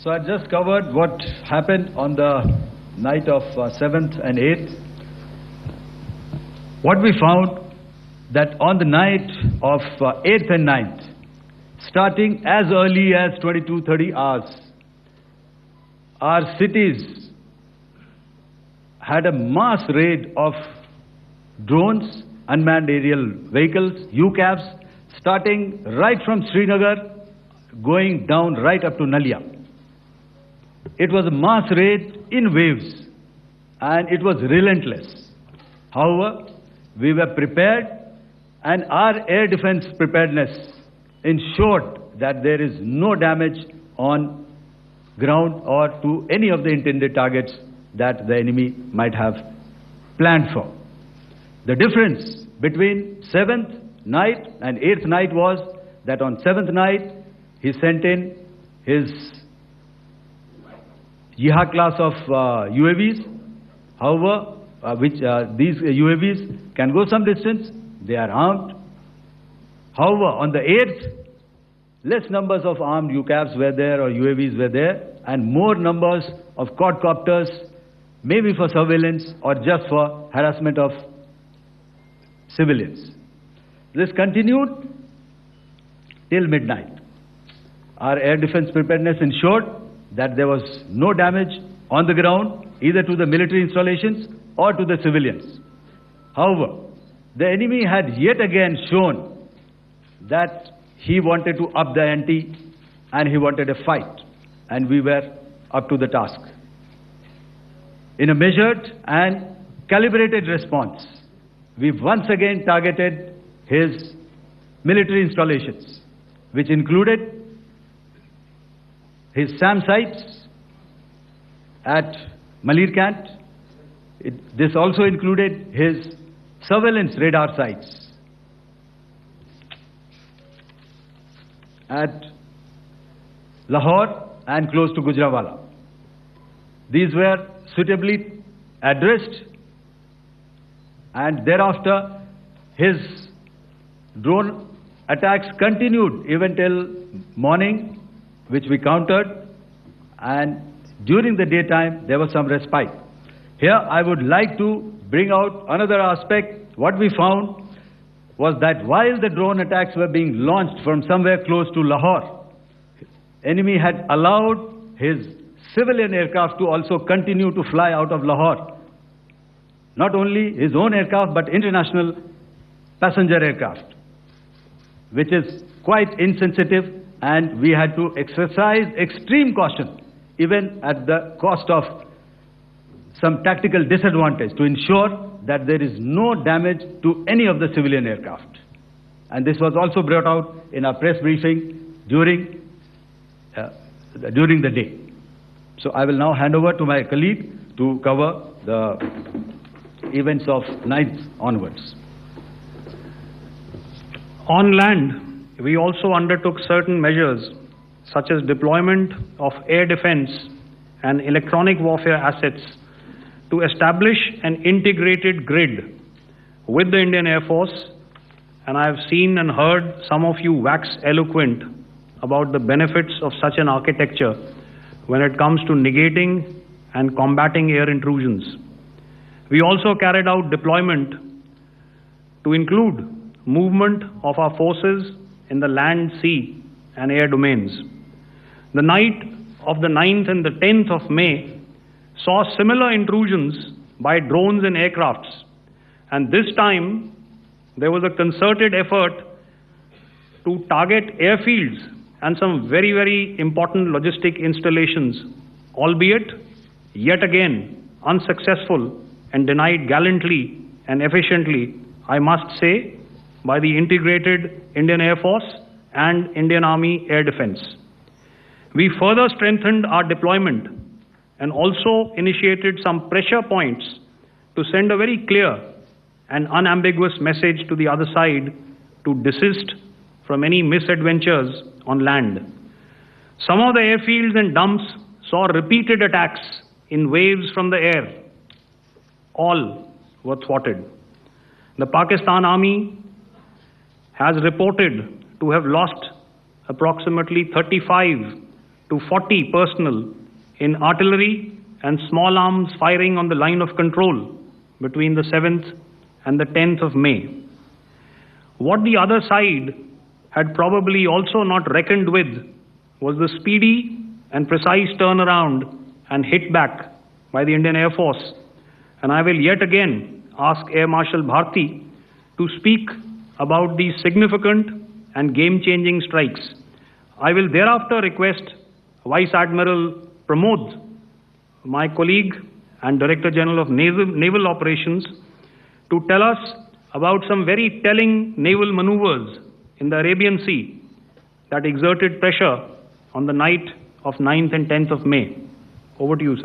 So I just covered what happened on the night of 7th and 8th. What we found that on the night of 8th and 9th, starting as early as 22:30 hours, our cities had a mass raid of drones, unmanned aerial vehicles, UCAVs, starting right from Srinagar, going down right up to Loc-യ. It was a mass raid in waves, and it was relentless. However, we were prepared, and our air defense preparedness ensured that there is no damage on ground or to any of the intended targets that the enemy might have planned for. The difference between 7th night and 8th night was that on 7th night, he sent in his Jihad class of UAVs. However, these UAVs can go some distance, they are armed. However, on the 8th, less numbers of armed UCAVs were there or UAVs were there, and more numbers of quadcopters, maybe for surveillance or just for harassment of civilians. This continued till midnight. Our air defense preparedness ensured that there was no damage on the ground, either to the military installations or to the civilians. However, the enemy had yet again shown that he wanted to up the ante and he wanted a fight, and we were up to the task. In a measured and calibrated response, we once again targeted his military installations, which included his SAM sites at Malirkant. This also included his surveillance radar sites at Lahore and close to Gujranwala. These were suitably addressed, and thereafter his drone attacks continued even till morning, which we countered, and during the daytime there was some respite. Here I would like to bring out another aspect. What we found was that while the drone attacks were being launched from somewhere close to Lahore, enemy had allowed his civilian aircraft to also continue to fly out of Lahore. Not only his own aircraft, but international passenger aircraft, which is quite insensitive, and we had to exercise extreme caution, even at the cost of some tactical disadvantage, to ensure that there is no damage to any of the civilian aircraft. And this was also brought out in our press briefing during the day. So I will now hand over to my colleague to cover the events of 9th onwards. On land, we also undertook certain measures such as deployment of air defense and electronic warfare assets to establish an integrated grid with the Indian Air Force, and I have seen and heard some of you wax eloquent about the benefits of such an architecture when it comes to negating and combating air intrusions. We also carried out deployment to include movement of our forces in the land, sea and air domains. The night of the 9th and the 10th of May saw similar intrusions by drones and aircrafts, and this time there was a concerted effort to target airfields and some very, very important logistic installations, albeit yet again unsuccessful and denied gallantly and efficiently, I must say, by the integrated Indian Air Force and Indian Army Air Defense. We further strengthened our deployment and also initiated some pressure points to send a very clear and unambiguous message to the other side to desist from any misadventures on land. Some of the airfields and dumps saw repeated attacks in waves from the air. All were thwarted. The Pakistan Army has reported to have lost approximately 35 to 40 personnel in artillery and small arms firing on the line of control between the 7th and the 10th of May. What the other side had probably also not reckoned with was the speedy and precise turnaround and hit back by the Indian Air Force. And I will yet again ask Air Marshal Bharti to speak about these significant and game-changing strikes. I will thereafter request Vice Admiral Pramod, my colleague and Director General of Naval Operations, to tell us about some very telling naval maneuvers in the Arabian Sea that exerted pressure on the night of 9th and 10th of May. Over to you, sir.